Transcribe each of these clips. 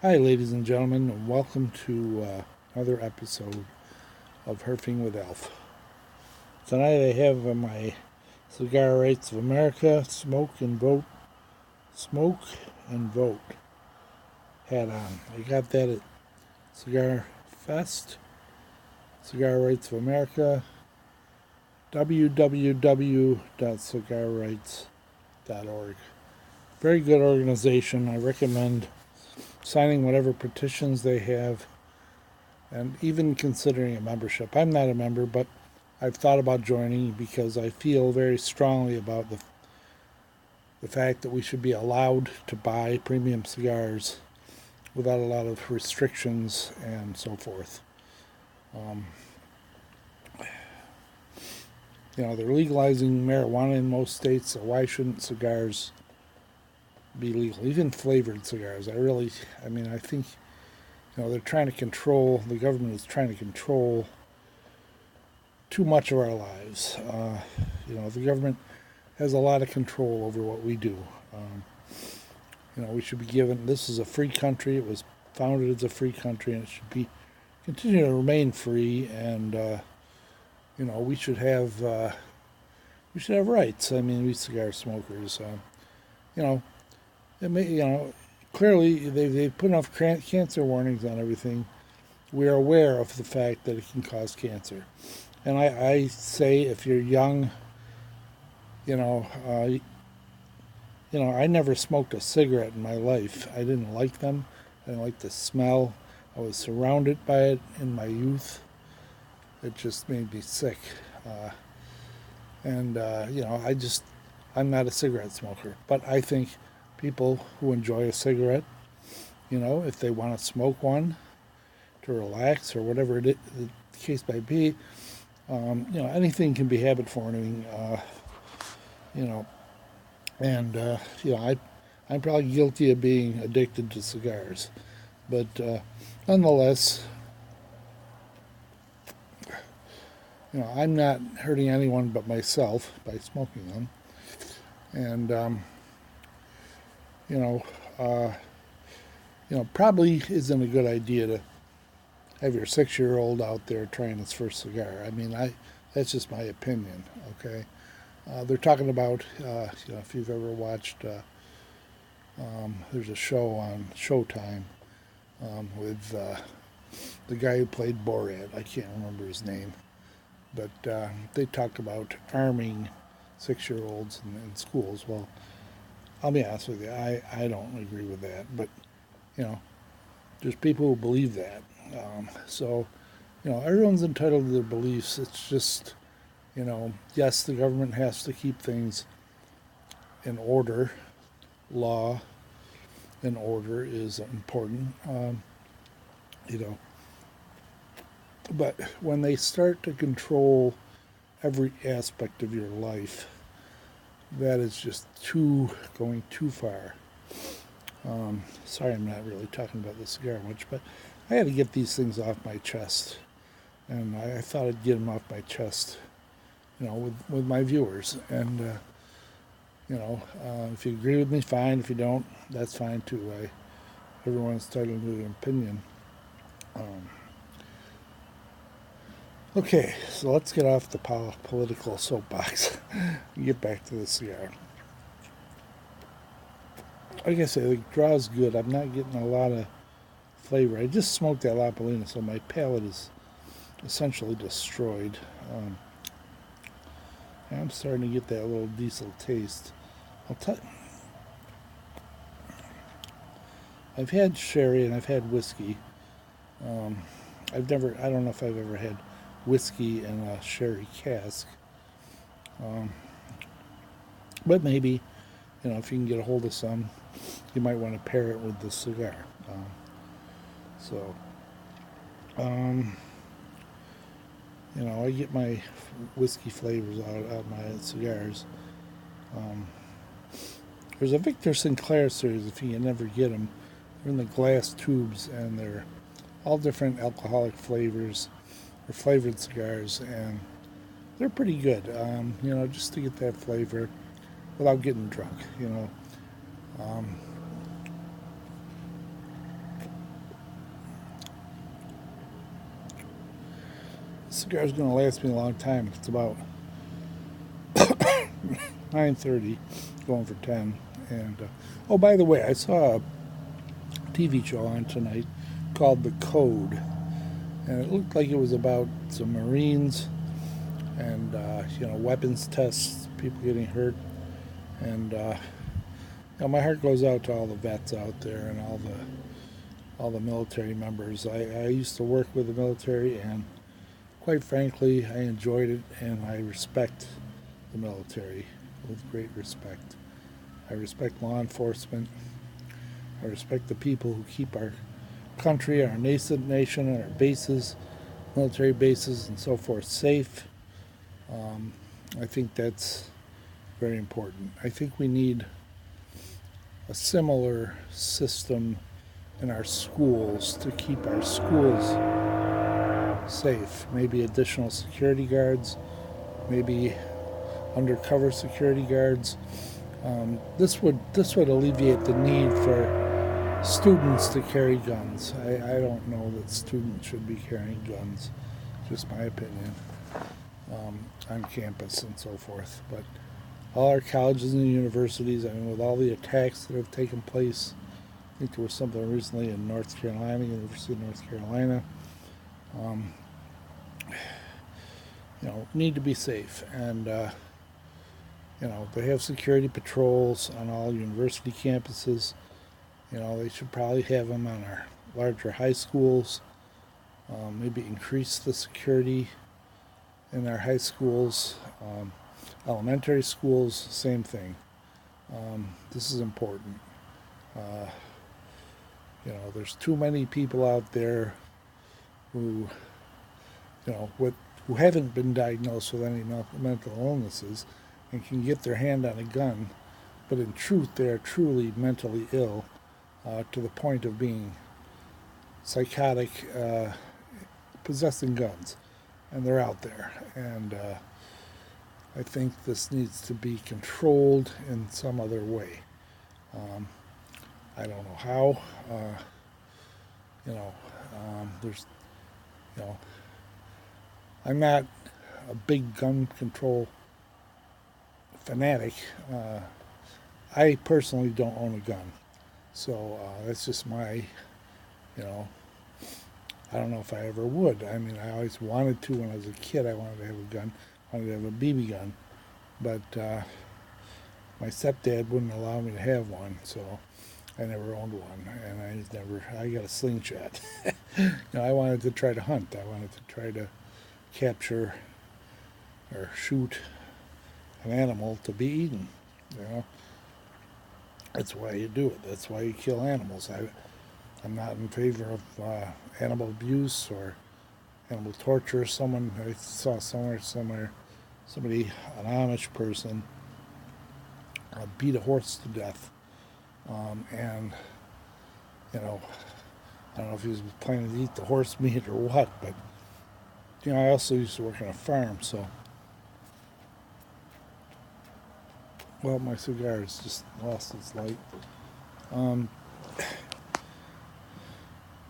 Hi, ladies and gentlemen, and welcome to another episode of Herfing with Alf. Tonight I have my Cigar Rights of America Smoke and Vote hat on. I got that at Cigarfest, Cigar Rights of America, www.cigarrights.org. Very good organization. I recommend signing whatever petitions they have and even considering a membership. I'm not a member, but I've thought about joining because I feel very strongly about the fact that we should be allowed to buy premium cigars without a lot of restrictions and so forth. They're legalizing marijuana in most states, so why shouldn't cigars be legal? Even flavored cigars. I think they're trying to control, the government is trying to control too much of our lives. The government has a lot of control over what we do. We should be given, this is a free country, it was founded as a free country, and it should be continue to remain free, and we should have rights. I mean, we cigar smokers, clearly they've put enough cancer warnings on everything. We are aware of the fact that it can cause cancer. And I say if you're young, I never smoked a cigarette in my life. I didn't like them. I didn't like the smell. I was surrounded by it in my youth. It just made me sick. I'm not a cigarette smoker. But I think people who enjoy a cigarette, if they want to smoke one to relax or whatever the case may be, anything can be habit forming, I'm probably guilty of being addicted to cigars. But nonetheless, I'm not hurting anyone but myself by smoking them. And, probably isn't a good idea to have your 6-year-old out there trying his first cigar. That's just my opinion, okay? They're talking about, if you've ever watched, there's a show on Showtime with the guy who played Borat. I can't remember his name. But they talk about arming 6-year-olds in schools. Well, I'll be honest with you, I don't agree with that. But, there's people who believe that. Everyone's entitled to their beliefs. It's just, yes, the government has to keep things in order. Law and order is important, but when they start to control every aspect of your life, that is just going too far. Sorry, I'm not really talking about the cigar much, but I had to get these things off my chest, and I thought I'd get them off my chest, with my viewers. And if you agree with me, fine. If you don't, that's fine too. Everyone's entitled to an opinion. Okay, so let's get off the political soapbox and get back to the cigar. Like I said, the draw's good. I'm not getting a lot of flavor. I just smoked that La Palina, so my palate is essentially destroyed. I'm starting to get that little diesel taste. I've had sherry and I've had whiskey. I don't know if I've ever had whiskey in a sherry cask. But maybe, if you can get a hold of some, you might want to pair it with the cigar. I get my whiskey flavors out of my cigars. There's a Victor Sinclair series, if you can never get them. They're in the glass tubes, and they're all different alcoholic flavors. They're flavored cigars, and they're pretty good, just to get that flavor without getting drunk, cigar's going to last me a long time. It's about 9:30, going for 10. And oh, by the way, I saw a TV show on tonight called The Code, and it looked like it was about some Marines and weapons tests, people getting hurt, and my heart goes out to all the vets out there and all the military members. I used to work with the military, and quite frankly, I enjoyed it, and I respect the military with great respect. I respect law enforcement. I respect the people who keep our country, our nascent nation, and our bases, military bases, and so forth safe. I think that's very important. I think we need a similar system in our schools to keep our schools safe. Maybe additional security guards, maybe undercover security guards. This would alleviate the need for students to carry guns. I don't know that students should be carrying guns, just my opinion, on campus and so forth. But all our colleges and universities, I mean, with all the attacks that have taken place, I think there was something recently in North Carolina, University of North Carolina, need to be safe. And they have security patrols on all university campuses. They should probably have them on our larger high schools. Maybe increase the security in our high schools. Elementary schools, same thing. This is important. There's too many people out there who, who haven't been diagnosed with any mental illnesses and can get their hand on a gun, but in truth they are truly mentally ill to the point of being psychotic, possessing guns, and they're out there. And I think this needs to be controlled in some other way. I don't know how. There's, I'm not a big gun control fanatic. I personally don't own a gun, so that's just my, I don't know if I ever would. I mean, I always wanted to when I was a kid. I wanted to have a gun, wanted to have a BB gun, but my stepdad wouldn't allow me to have one, so I never owned one, and I got a slingshot. I wanted to try to hunt. I wanted to try to capture or shoot an animal to be eaten. That's why you do it. That's why you kill animals. I'm not in favor of animal abuse or animal torture. I saw somewhere, somebody, an Amish person, beat a horse to death. And, I don't know if he was planning to eat the horse meat or what, but, I also used to work on a farm, so. Well, my cigar has just lost its light.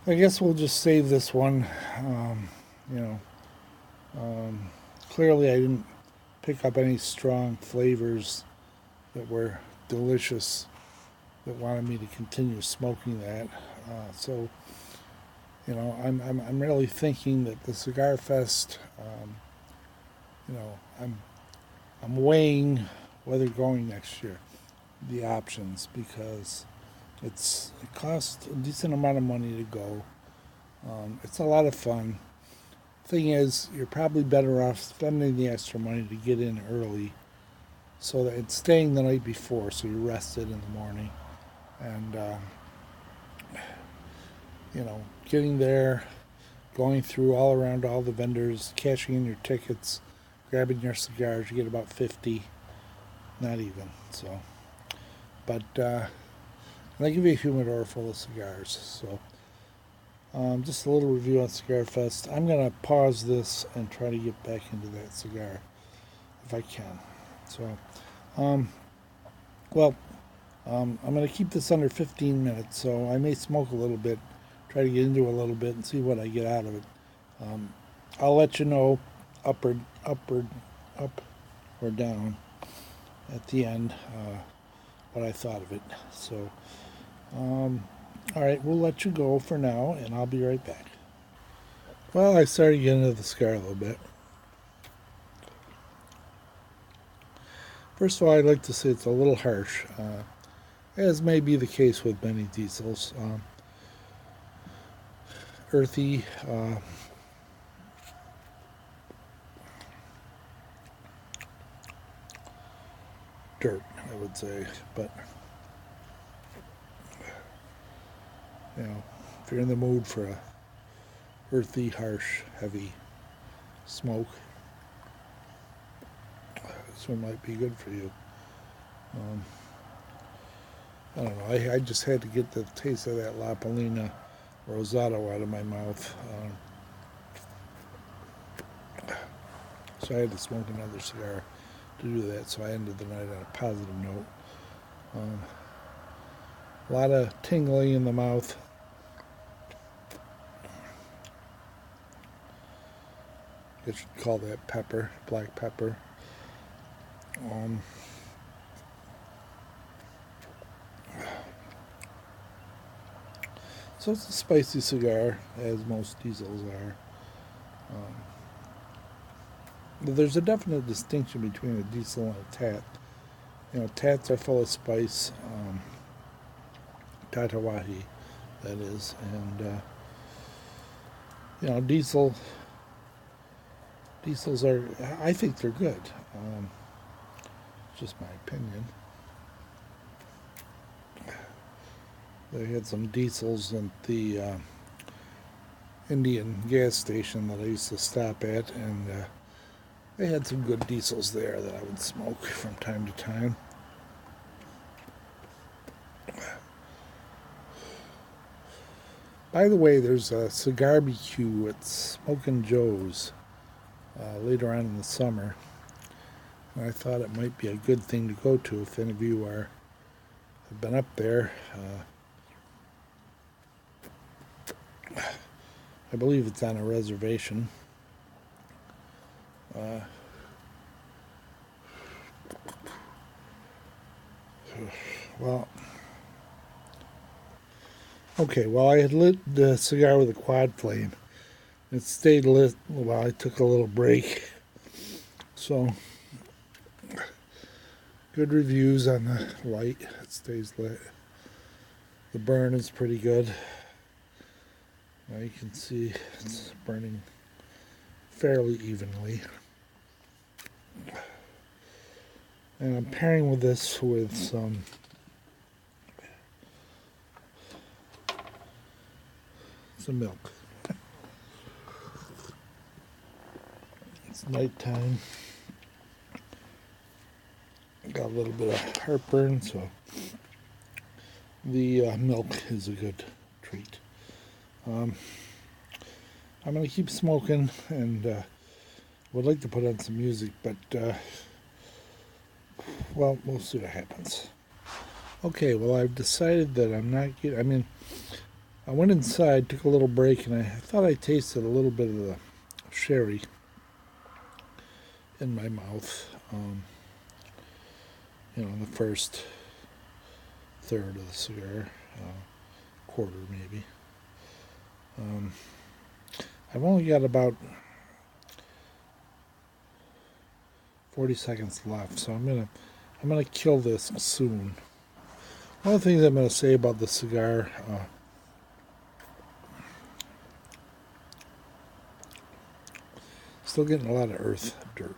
I guess we'll just save this one. Clearly I didn't pick up any strong flavors that were delicious that wanted me to continue smoking that. So, I'm really thinking that the Cigarfest, I'm weighing whether going next year, the options, because it costs a decent amount of money to go. It's a lot of fun. Thing is, you're probably better off spending the extra money to get in early, so that it's staying the night before, so you're rested in the morning, and getting there, going through all around all the vendors, cashing in your tickets, grabbing your cigars. You get about 50, not even. So, but they give you a humidor full of cigars. So, just a little review on Cigarfest. I'm gonna pause this and try to get back into that cigar if I can. So, I'm gonna keep this under 15 minutes. So I may smoke a little bit, try to get into it a little bit and see what I get out of it. I'll let you know up or up or down at the end what I thought of it. So, all right, we'll let you go for now, and I'll be right back. Well, I started getting into the cigar a little bit. First of all, I'd like to say it's a little harsh, as may be the case with many diesels. Earthy, dirt, I would say. But, if you're in the mood for a earthy, harsh, heavy smoke, this one might be good for you. I don't know. I just had to get the taste of that La Palina Rosado out of my mouth. So I had to smoke another cigar to do that. So I ended the night on a positive note. A lot of tingling in the mouth. I guess you'd call that pepper, black pepper. So it's a spicy cigar, as most diesels are. But there's a definite distinction between a diesel and a tat. Tats are full of spice, tatawahi, that is, and diesels are. I think they're good. Just my opinion. They had some diesels at the Indian gas station that I used to stop at, and they had some good diesels there that I would smoke from time to time. By the way, there's a cigar BQ at Smokin' Joe's later on in the summer. And I thought it might be a good thing to go to if any of you have been up there. I believe it's on a reservation. Well, okay, well, I had lit the cigar with a quad flame. It stayed lit while I took a little break. So, good reviews on the light. It stays lit. The burn is pretty good. Now you can see it's burning fairly evenly. And I'm pairing with this with some milk. It's nighttime. Got a little bit of heartburn, so the milk is a good treat. I'm going to keep smoking, and would like to put on some music, but well, we'll see what happens. Okay, well, I've decided that I'm not getting. I went inside, took a little break, and I thought I tasted a little bit of the sherry in my mouth. The first third of the cigar, quarter maybe. I've only got about 40 seconds left, so I'm gonna kill this soon. One of the things I'm gonna say about the cigar, still getting a lot of earth, dirt.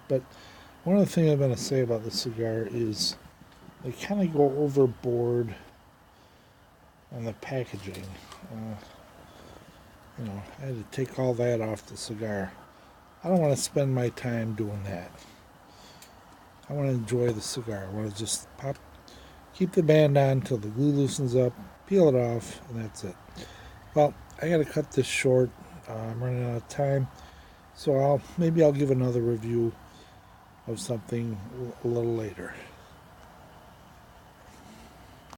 But one of the things I'm gonna say about the cigar is they kind of go overboard on the packaging. I had to take all that off the cigar. I don't want to spend my time doing that. I want to enjoy the cigar. I want to just keep the band on until the glue loosens up, peel it off, and that's it. Well, I got to cut this short. I'm running out of time, so maybe I'll give another review of something a little later.